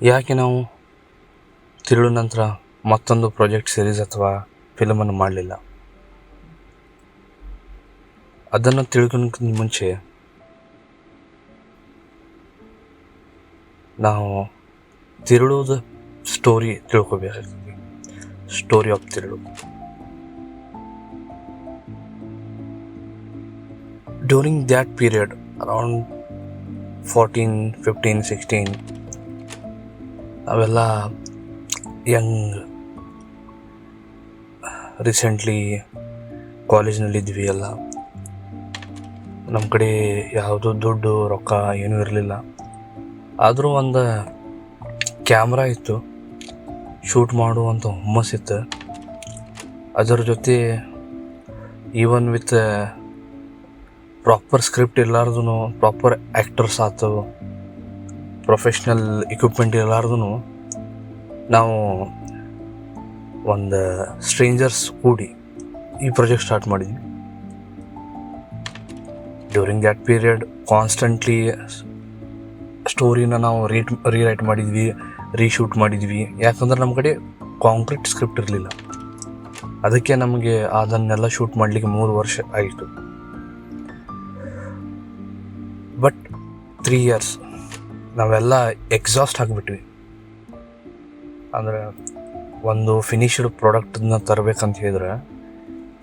ಯಾಕೆ ನಾವು ತಿರುಳು ನಂತರ ಮತ್ತೊಂದು ಪ್ರಾಜೆಕ್ಟ್ ಸೀರೀಸ್ ಅಥವಾ ಫಿಲಮನ್ನು ಮಾಡಲಿಲ್ಲ? ಅದನ್ನು ತಿಳ್ಕೊಳಕ್ಕಿಂತ ಮುಂಚೆ ನಾವು ತಿರುಳುದ ಸ್ಟೋರಿ ತಿಳ್ಕೊಬೇಕಾಗ್ತದೆ. ಸ್ಟೋರಿ ಆಫ್ ತಿರುಳು. ಡ್ಯೂರಿಂಗ್ ದ್ಯಾಟ್ ಪೀರಿಯಡ್ ಅರೌಂಡ್ 14, 15, 16 ಅವೆಲ್ಲ ಯಂಗ್, ರೀಸೆಂಟ್ಲಿ ಕಾಲೇಜ್ನಲ್ಲಿದ್ವಿ. ಎಲ್ಲ ನಮ್ಮ ಕಡೆ ಯಾವುದೂ ದುಡ್ಡು ರೊಕ್ಕ ಏನೂ ಇರಲಿಲ್ಲ. ಆದರೂ ಒಂದು ಕ್ಯಾಮ್ರಾ ಇತ್ತು, ಶೂಟ್ ಮಾಡುವಂಥ ಹುಮ್ಮಸ್ಸಿತ್ತು. ಅದರ ಜೊತೆ ಈವನ್ ವಿತ್ ಪ್ರಾಪರ್ ಸ್ಕ್ರಿಪ್ಟ್ ಇರಲಾರ್ದು, ಪ್ರಾಪರ್ ಆ್ಯಕ್ಟರ್ಸ್ ಆಯ್ತು, ಪ್ರೊಫೆಷ್ನಲ್ ಇಕ್ವಿಪ್ಮೆಂಟ್ ಇರಲಾರ್ದು ನಾವು ಒಂದು ಸ್ಟ್ರೇಂಜರ್ಸ್ ಕೂಡಿ ಈ ಪ್ರಾಜೆಕ್ಟ್ ಸ್ಟಾರ್ಟ್ ಮಾಡಿದ್ವಿ. ಡ್ಯೂರಿಂಗ್ ದ್ಯಾಟ್ ಪೀರಿಯಡ್ ಕಾನ್ಸ್ಟೆಂಟ್ಲಿ ಸ್ಟೋರಿನ ನಾವು ರೀರೈಟ್ ಮಾಡಿದ್ವಿ, ರೀಶೂಟ್ ಮಾಡಿದ್ವಿ. ಯಾಕಂದ್ರೆ ನಮ್ಮ ಕಡೆ ಕಾಂಕ್ರೀಟ್ ಸ್ಕ್ರಿಪ್ಟ್ ಇರಲಿಲ್ಲ. ಅದಕ್ಕೆ ನಮಗೆ ಅದನ್ನೆಲ್ಲ ಶೂಟ್ ಮಾಡಲಿಕ್ಕೆ 3 ವರ್ಷ ಆಯಿತು. ಬಟ್ 3 years ನಾವೆಲ್ಲ ಎಕ್ಸಾಸ್ಟ್ ಆಗಿಬಿಟ್ವಿ. ಅಂದರೆ ಒಂದು ಫಿನಿಶ್ಡ್ ಪ್ರಾಡಕ್ಟನ್ನ ತರಬೇಕಂತ ಹೇಳಿದ್ರೆ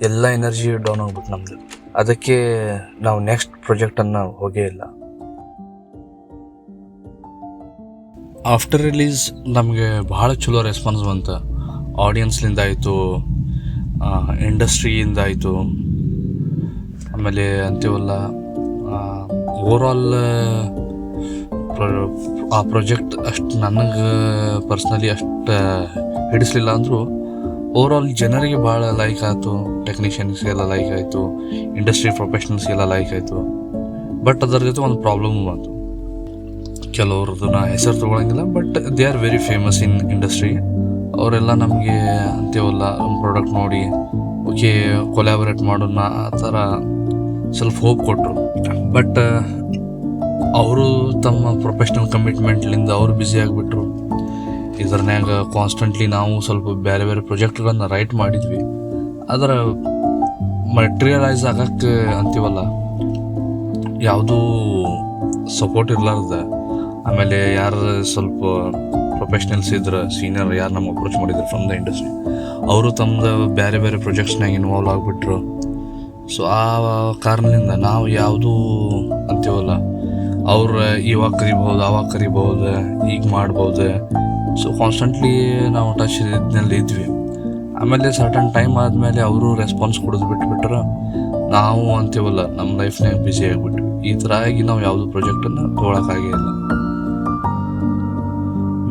ಎಲ್ಲ ಎನರ್ಜಿ ಡೌನ್ ಆಗ್ಬಿಟ್ಟು ನಮ್ಮದು. ಅದಕ್ಕೆ ನಾವು ನೆಕ್ಸ್ಟ್ ಪ್ರಾಜೆಕ್ಟನ್ನು ಹೋಗೇ ಇಲ್ಲ. ಆಫ್ಟರ್ ರಿಲೀಸ್ ನಮಗೆ ಭಾಳ ಚಲೋ ರೆಸ್ಪಾನ್ಸ್ ಬಂತು. ಆಡಿಯನ್ಸ್ಲಿಂದ ಆಯಿತು, ಇಂಡಸ್ಟ್ರಿಯಿಂದ ಆಯಿತು, ಆಮೇಲೆ ಅಂತೀವಲ್ಲ ಓವರಾಲ್ ಆ ಪ್ರಾಜೆಕ್ಟ್ ಅಷ್ಟು ನನಗೆ ಪರ್ಸ್ನಲಿ ಅಷ್ಟು ಹಿಡಿಸ್ಲಿಲ್ಲ ಅಂದರೂ ಓವರಾಲ್ ಜನರಿಗೆ ಭಾಳ ಲೈಕ್ ಆಯಿತು. ಟೆಕ್ನಿಷಿಯನ್ಸ್ಗೆಲ್ಲ ಲೈಕ್ ಆಯಿತು, ಇಂಡಸ್ಟ್ರಿ ಪ್ರೊಫೆಷ್ನಲ್ಸ್ಗೆಲ್ಲ ಲೈಕ್ ಆಯಿತು. ಬಟ್ ಅದರ ಜೊತೆ ಒಂದು ಪ್ರಾಬ್ಲಮ್ ಬಂತು. ಕೆಲವ್ರದ್ದು ನಾ ಹೆಸರು ತೊಗೊಳಂಗಿಲ್ಲ, but they are very famous in industry. ಅವರೆಲ್ಲ ನಮಗೆ ಅಂತೀವಲ್ಲ ನಮ್ಮ ಪ್ರಾಡಕ್ಟ್ ನೋಡಿ ಓಕೆ ಕೊಲ್ಯಾಬರೇಟ್ ಮಾಡೋಣ ಆ ಥರ ಸ್ವಲ್ಪ ಹೋಪ್ ಕೊಟ್ಟರು. ಬಟ್ ಅವರು ತಮ್ಮ ಪ್ರೊಫೆಷ್ನಲ್ ಕಮಿಟ್ಮೆಂಟ್ಲಿಂದ ಅವರು ಬ್ಯುಸಿ ಆಗಿಬಿಟ್ರು. ಇದರ್ನ್ಯಾಗ ಕಾನ್ಸ್ಟೆಂಟ್ಲಿ ನಾವು ಸ್ವಲ್ಪ ಬೇರೆ ಬೇರೆ ಪ್ರಾಜೆಕ್ಟ್ಗಳನ್ನು ರೈಟ್ ಮಾಡಿದ್ವಿ. ಅದರ ಮಟೀರಿಯಲೈಸ್ ಆಗಕ್ಕೆ ಅಂತೀವಲ್ಲ ಯಾವುದೂ ಸಪೋರ್ಟ್ ಇರಲಾರ್ದ, ಆಮೇಲೆ ಯಾರು ಸ್ವಲ್ಪ ಪ್ರೊಫೆಷ್ನಲ್ಸ್ ಇದ್ರೆ ಸೀನಿಯರ್ ಯಾರು ನಮ್ಮ ಅಪ್ರೋಚ್ ಮಾಡಿದ್ರು ಫ್ರಮ್ ದ ಇಂಡಸ್ಟ್ರಿ, ಅವರು ತಮ್ಮದು ಬೇರೆ ಬೇರೆ ಪ್ರಾಜೆಕ್ಟ್ಸ್ನಾಗ ಇನ್ವಾಲ್ವ್ ಆಗಿಬಿಟ್ರು. ಸೊ ಆ ಕಾರಣದಿಂದ ನಾವು ಯಾವುದೂ ಅಂತೀವಲ್ಲ ಅವ್ರು ಇವಾಗ ಕರಿಬೋದು, ಆವಾಗ ಕರಿಬೋದು, ಈಗ ಮಾಡ್ಬೋದು. ಸೊ ಕಾನ್ಸ್ಟೆಂಟ್ಲಿ ನಾವು ಟಚ್ ಇದ್ನಲ್ಲಿ ಇದ್ವಿ. ಆಮೇಲೆ ಸರ್ಟನ್ ಟೈಮ್ ಆದಮೇಲೆ ಅವರು ರೆಸ್ಪಾನ್ಸ್ ಕೊಡೋದು ಬಿಟ್ಬಿಟ್ರೆ ನಾವು ಅಂತೀವಲ್ಲ ನಮ್ಮ ಲೈಫ್ನಾಗ ಬ್ಯುಸಿ ಆಗಿಬಿಟ್ವಿ. ಈ ಥರ ಆಗಿ ನಾವು ಯಾವುದೂ ಪ್ರಾಜೆಕ್ಟನ್ನು ತೊಗೊಳಕ್ಕಾಗೇ ಇಲ್ಲ.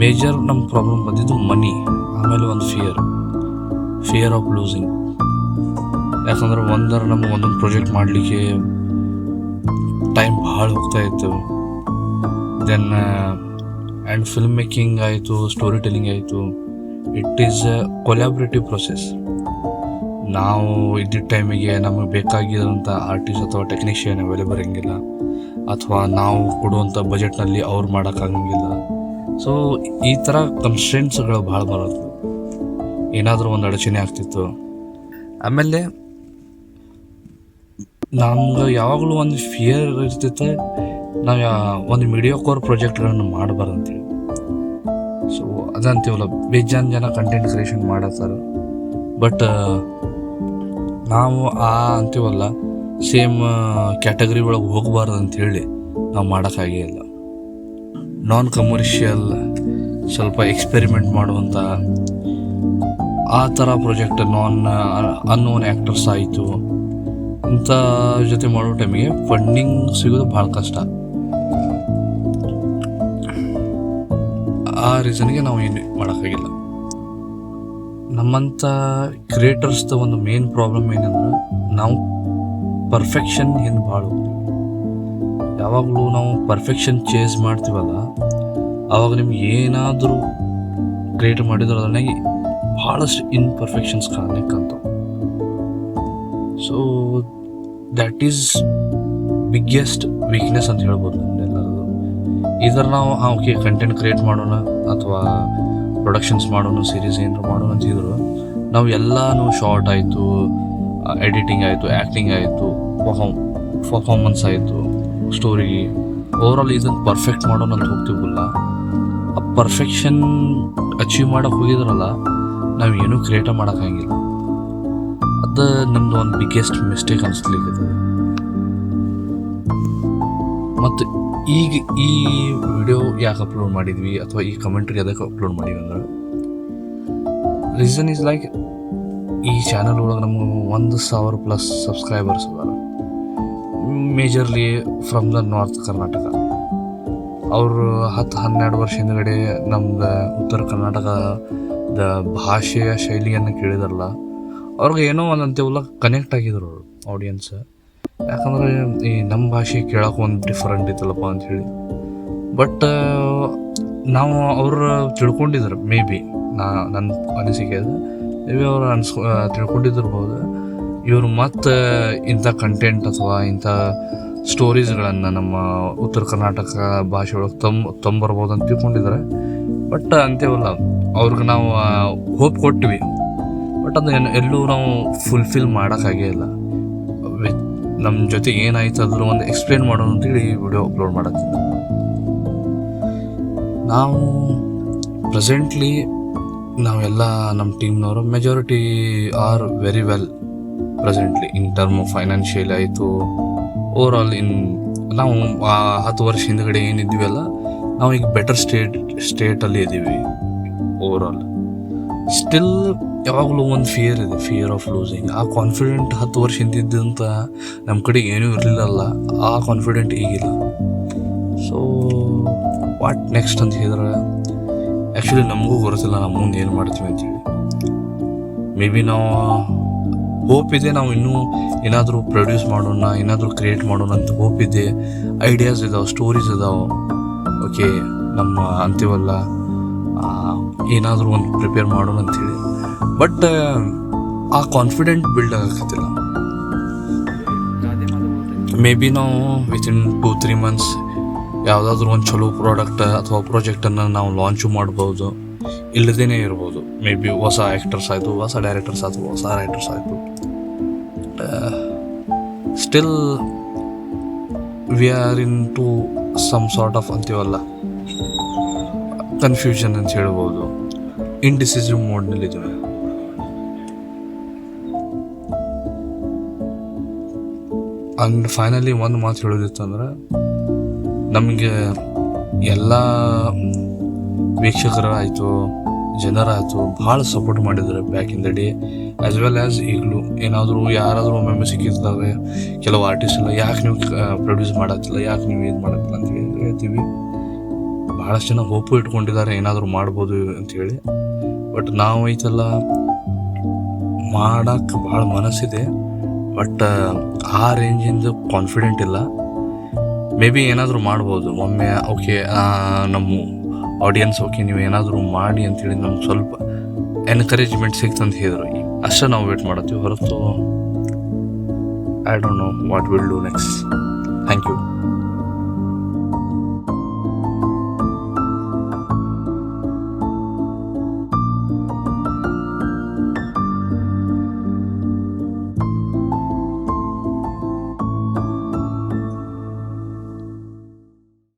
ಮೇಜರ್ ನಮ್ಮ ಪ್ರಾಬ್ಲಮ್ ಬಂದಿದ್ದು ಮನಿ, ಆಮೇಲೆ ಒಂದು ಫಿಯರ್ ಆಫ್ ಲೂಸಿಂಗ್. ಯಾಕಂದ್ರೆ ನಮಗೆ ಒಂದೊಂದು ಪ್ರಾಜೆಕ್ಟ್ ಮಾಡಲಿಕ್ಕೆ ಟೈಮ್ ಭಾಳ ಹೋಗ್ತಾಯಿತ್ತು. ದೆನ್ ಆ್ಯಂಡ್ ಫಿಲ್ಮ್ ಮೇಕಿಂಗ್ ಆಯಿತು, ಸ್ಟೋರಿ ಟೆಲ್ಲಿಂಗ್ ಆಯಿತು. It is a collaborative process. ನಾವು ಇದ್ದಿದ್ದ ಟೈಮಿಗೆ ನಮಗೆ ಬೇಕಾಗಿರೋಂಥ ಆರ್ಟಿಸ್ಟ್ ಅಥವಾ ಟೆಕ್ನಿಷಿಯನ್ ಅವೈಲೇಬಲ್ ಇರೋಂಗಿಲ್ಲ, ಅಥವಾ ನಾವು ಕೊಡುವಂಥ ಬಜೆಟ್ನಲ್ಲಿ ಅವ್ರು ಮಾಡೋಕ್ಕಾಗಂಗಿಲ್ಲ. ಸೊ ಈ ಥರ ಕನ್ಸ್ಟ್ರೆಂಟ್ಸ್ಗಳು ಭಾಳ ಬರೋದು. ಏನಾದರೂ ಒಂದು ಅಡಚಣೆ ಆಗ್ತಿತ್ತು. ಆಮೇಲೆ ನಮ್ಗೆ ಯಾವಾಗಲೂ ಒಂದು ಫಿಯರ್ ಇರ್ತಿತ್ತು, ನಾವು ಒಂದು ಮೀಡಿಯೋಕೋರ್ ಪ್ರಾಜೆಕ್ಟ್ಗಳನ್ನು ಮಾಡಬಾರ್ದು ಅಂತೇಳಿ. ಸೊ ಅದಂತೀವಲ್ಲ ಬೇಜಾನ್ ಜನ ಕಂಟೆಂಟ್ ಕ್ರಿಯೇಷನ್ ಮಾಡತ್ತಾರೆ. ಬಟ್ ನಾವು ಅಂತೀವಲ್ಲ ಸೇಮ್ ಕ್ಯಾಟಗರಿ ಒಳಗೆ ಹೋಗಬಾರ್ದು ಅಂಥೇಳಿ ನಾವು ಮಾಡೋಕ್ಕಾಗೇ ಇಲ್ಲ. ನಾನ್ ಕಮರ್ಷಿಯಲ್, ಸ್ವಲ್ಪ ಎಕ್ಸ್ಪೆರಿಮೆಂಟ್ ಮಾಡುವಂಥ ಆ ಥರ ಪ್ರಾಜೆಕ್ಟ್, ಅನ್ನೋನ್ ಆ್ಯಕ್ಟರ್ಸ್ ಆಯಿತು, ಇಂಥ ಜೊತೆ ಮಾಡೋ ಟೈಮಿಗೆ ಫಂಡಿಂಗ್ ಸಿಗೋದು ಭಾಳ ಕಷ್ಟ. ಆ ರೀಸನ್ಗೆ ನಾವು ಏನು ಮಾಡೋಕ್ಕಾಗಿಲ್ಲ. ನಮ್ಮಂಥ ಕ್ರಿಯೇಟರ್ಸ್ದ ಒಂದು ಮೇನ್ ಪ್ರಾಬ್ಲಮ್ ಏನಂದ್ರೆ ನಾವು ಪರ್ಫೆಕ್ಷನ್ ಹಿಂದೆ ಭಾಳ ಹೋಗ್ತೀವಿ. ಯಾವಾಗಲೂ ನಾವು ಪರ್ಫೆಕ್ಷನ್ ಚೇಸ್ ಮಾಡ್ತೀವಲ್ಲ, ಆವಾಗ ನಿಮ್ಗೆ ಏನಾದರೂ ಕ್ರಿಯೇಟ್ ಮಾಡಿದ್ರೆ ಅದನ್ನಾಗಿ ಭಾಳಷ್ಟು ಇನ್ಪರ್ಫೆಕ್ಷನ್ಸ್ ಕಾಣ್ತಾವೆ. So that is biggest weakness ಅಂತ ಹೇಳ್ಬೋದು ನಮ್ದೆಲ್ಲರದು. ಇದರ ನಾವು ಓಕೆ ಕಂಟೆಂಟ್ ಕ್ರಿಯೇಟ್ ಮಾಡೋಣ ಅಥವಾ ಪ್ರೊಡಕ್ಷನ್ಸ್ ಮಾಡೋಣ, ಸೀರೀಸ್ ಏನಾರು ಮಾಡೋಣ ಅಂತಿದ್ರು, ನಾವು ಎಲ್ಲನೂ ಶಾರ್ಟ್ ಆಯಿತು, ಎಡಿಟಿಂಗ್ ಆಯಿತು, ಆ್ಯಕ್ಟಿಂಗ್ ಆಯಿತು, ಪರ್ಫಾರ್ಮೆನ್ಸ್ ಆಯಿತು, ಸ್ಟೋರಿ ಓವರಾಲ್ ಇದನ್ನು ಪರ್ಫೆಕ್ಟ್ ಮಾಡೋಣ ಅಂತ ಹೋಗ್ತೀವಲ್ಲ, ಆ ಪರ್ಫೆಕ್ಷನ್ ಅಚೀವ್ ಮಾಡೋಕೆ ಹೋಗಿದ್ರಲ್ಲ ನಾವು ಏನೂ ಕ್ರಿಯೇಟ ಮಾಡೋಕ್ಕಾಗಿಲ್ಲ. ಅದು ನಮ್ಮದು ಒಂದು ಬಿಗ್ಗೆಸ್ಟ್ ಮಿಸ್ಟೇಕ್ ಅನಿಸ್ಲಿಕ್ಕೆ. ಮತ್ತು ಈಗ ಈ ವಿಡಿಯೋ ಯಾಕೆ ಅಪ್ಲೋಡ್ ಮಾಡಿದ್ವಿ ಅಥವಾ ಈ ಕಮೆಂಟ್ರಿ ಅದಕ್ಕೆ ಅಪ್ಲೋಡ್ ಮಾಡಿದ್ವಿ ಅಂದ್ರೆ, ರೀಸನ್ ಈಸ್ ಲೈಕ್ ಈ ಚಾನಲ್ ಒಳಗೆ ನಮ್ಗೆ 1,000+ ಸಬ್ಸ್ಕ್ರೈಬರ್ಸ್ ಅದಾರ, majorly from the north Karnataka. ಅವರು 10-12 ವರ್ಷ ಹಿಂದ್ಗಡೆ ನಮ್ದು ಉತ್ತರ ಕರ್ನಾಟಕದ ಭಾಷೆಯ ಶೈಲಿಯನ್ನು ಕೇಳಿದಾರಲ್ಲ, ಅವ್ರಿಗೆ ಏನೋ ಒಂದು ಅಂತೀವಲ್ಲ ಕನೆಕ್ಟ್ ಆಗಿದ್ರು ಅವರು ಆಡಿಯನ್ಸ್. ಯಾಕಂದರೆ ಈ ನಮ್ಮ ಭಾಷೆ ಕೇಳೋಕೆ ಒಂದು ಡಿಫ್ರೆಂಟ್ ಇತ್ತಲ್ಲಪ್ಪ ಅಂಥೇಳಿ. ಬಟ್ ನಾವು ಅವರು ತಿಳ್ಕೊಂಡಿದ್ರು, ಮೇ ಬಿ ನನ್ನ ಅನಿಸಿಕೆ ಅದು, ಮೇ ಬಿ ಅವರು ತಿಳ್ಕೊಂಡಿದ್ದಿರ್ಬೋದು ಇವರು ಮತ್ತು ಇಂಥ ಕಂಟೆಂಟ್ ಅಥವಾ ಇಂಥ ಸ್ಟೋರೀಸ್ಗಳನ್ನು ನಮ್ಮ ಉತ್ತರ ಕರ್ನಾಟಕ ಭಾಷೆ ಒಳಗೆ ತಂಬರ್ಬೋದು ಅಂತ ತಿಳ್ಕೊಂಡಿದ್ದಾರೆ. ಬಟ್ ಅಂತೀವಲ್ಲ ಅವ್ರಿಗೆ ನಾವು ಹೋಪ್ ಕೊಟ್ವಿ, ಬಟ್ ಅದು ಎಲ್ಲೂ ನಾವು ಫುಲ್ಫಿಲ್ ಮಾಡೋಕ್ಕಾಗೇ ಇಲ್ಲ. ನಮ್ಮ ಜೊತೆ ಏನಾಯ್ತು ಅದ್ರ ಒಂದು ಎಕ್ಸ್ಪ್ಲೇನ್ ಮಾಡೋಣ ಅಂತೇಳಿ ಈ ವಿಡಿಯೋ ಅಪ್ಲೋಡ್ ಮಾಡತ್ತೀನಿ. ನಾವು ಪ್ರೆಸೆಂಟ್ಲಿ ನಾವೆಲ್ಲ ನಮ್ಮ ಟೀಮ್ನವರು majority are very well presently in term of financial ಆಯಿತು. ಓವರಾಲ್ ನಾವು 10 ವರ್ಷ ಹಿಂದ್ಗಡೆ ಏನಿದ್ದೀವಲ್ಲ, ನಾವು ಈಗ ಬೆಟರ್ ಸ್ಟೇಟಲ್ಲಿ ಇದ್ದೀವಿ ಓವರಾಲ್. ಸ್ಟಿಲ್ ಯಾವಾಗಲೂ ಒಂದು ಫಿಯರ್ ಇದೆ, ಫಿಯರ್ ಆಫ್ ಲೂಸಿಂಗ್. ಆ ಕಾನ್ಫಿಡೆಂಟ್ 10 ವರ್ಷ ಹಿಂದಿದ್ದಂತ ನಮ್ಮ ಕಡೆ ಏನೂ ಇರಲಿಲ್ಲಲ್ಲ, ಆ ಕಾನ್ಫಿಡೆಂಟ್ ಈಗಿಲ್ಲ. ಸೊ ವಾಟ್ ನೆಕ್ಸ್ಟ್ ಅಂತ ಹೇಳಿದ್ರೆ, ಆ್ಯಕ್ಚುಲಿ ನಮಗೂ ಗೊತ್ತಿಲ್ಲ ನಾವು ಮುಂದೆ ಏನು ಮಾಡ್ತೀವಿ ಅಂತೇಳಿ. ಮೇ ಬಿ ನಾವು ಹೋಪ್ ಇದೆ, ನಾವು ಇನ್ನೂ ಏನಾದರೂ ಪ್ರೊಡ್ಯೂಸ್ ಮಾಡೋಣ, ಏನಾದರೂ ಕ್ರಿಯೇಟ್ ಮಾಡೋಣ ಅಂತ ಹೋಪ್ ಇದೆ, ಐಡಿಯಾಸ್ ಇದಾವೆ, ಸ್ಟೋರೀಸ್ ಇದಾವೆ. ಓಕೆ ನಮ್ಮ ಅಂತೀವಲ್ಲ ಏನಾದರೂ ಒಂದು ಪ್ರಿಪೇರ್ ಮಾಡೋಣ ಅಂಥೇಳಿ. ಬಟ್ ಆ ಕಾನ್ಫಿಡೆಂಟ್ ಬಿಲ್ಡ್ ಆಗಕತ್ತಿಲ್ಲ. ಮೇ ಬಿ ನಾವು ವಿತಿನ್ 2-3 ಮಂತ್ಸ್ ಯಾವುದಾದ್ರೂ ಒಂದು ಚಲೋ ಪ್ರಾಡಕ್ಟ್ ಅಥವಾ ಪ್ರಾಜೆಕ್ಟನ್ನು ನಾವು ಲಾಂಚು ಮಾಡ್ಬೋದು, ಇಲ್ಲದೇ ಇರ್ಬೋದು. ಮೇ ಬಿ ಹೊಸ ಆ್ಯಕ್ಟರ್ಸ್ ಆಯಿತು, ಹೊಸ ಡೈರೆಕ್ಟರ್ಸ್ ಆಯಿತು, ಹೊಸ ರೈಟರ್ಸ್ ಆಯಿತು. Still we are in to some sort of ಅಂತೀವಲ್ಲ ಕನ್ಫ್ಯೂಷನ್ ಅಂತ ಹೇಳ್ಬೋದು, ಇಂಡಿಸಿಸಿವ್ ಮೋಡ್ನಲ್ಲಿದ್ದೀವಿ. ಆ್ಯಂಡ್ ಫೈನಲಿ ಒಂದು ಮಾತು ಹೇಳೋದಿತ್ತು ಅಂದ್ರೆ, ನಮಗೆ ಎಲ್ಲ ವೀಕ್ಷಕರಾಯಿತು, ಜನರಾಯಿತು ಭಾಳ ಸಪೋರ್ಟ್ ಮಾಡಿದ್ದಾರೆ back in the day as well as ಈಗಲೂ. ಏನಾದರೂ ಯಾರಾದರೂ ಒಮ್ಮೊಮ್ಮೆ ಸಿಕ್ಕಿದ್ದಾಗ ಕೆಲವು ಆರ್ಟಿಸ್ಟ್ ಎಲ್ಲ ಯಾಕೆ ನೀವು ಪ್ರೊಡ್ಯೂಸ್ ಮಾಡತ್ತಿಲ್ಲ, ಯಾಕೆ ನೀವು ಇದು ಮಾಡತ್ತಿಲ್ಲ ಅಂತ ಹೇಳ್ತೀವಿ. ಭಾಳಷ್ಟು ಜನ ಹೋಪು ಇಟ್ಕೊಂಡಿದ್ದಾರೆ ಏನಾದರೂ ಮಾಡ್ಬೋದು ಅಂಥೇಳಿ. ಬಟ್ ನಾವು ಐತಲ್ಲ ಮಾಡೋಕ್ಕೆ ಭಾಳ ಮನಸ್ಸಿದೆ, ಬಟ್ ಆ ರೇಂಜಿಂದ ಕಾನ್ಫಿಡೆಂಟ್ ಇಲ್ಲ. ಮೇ ಬಿ ಏನಾದರೂ ಮಾಡ್ಬೋದು ಒಮ್ಮೆ. ಓಕೆ ನಮ್ಮ ಆಡಿಯನ್ಸ್ ಓಕೆ ನೀವು ಏನಾದರೂ ಮಾಡಿ ಅಂಥೇಳಿ ನಮ್ಗೆ ಸ್ವಲ್ಪ ಎನ್ಕರೇಜ್ಮೆಂಟ್ ಸಿಕ್ತಂತ ಹೇಳಿದ್ರು, ಅಷ್ಟೇ ನಾವು ವೇಟ್ ಮಾಡತ್ತೀವಿ ಹೊರತು I don't know what will do next.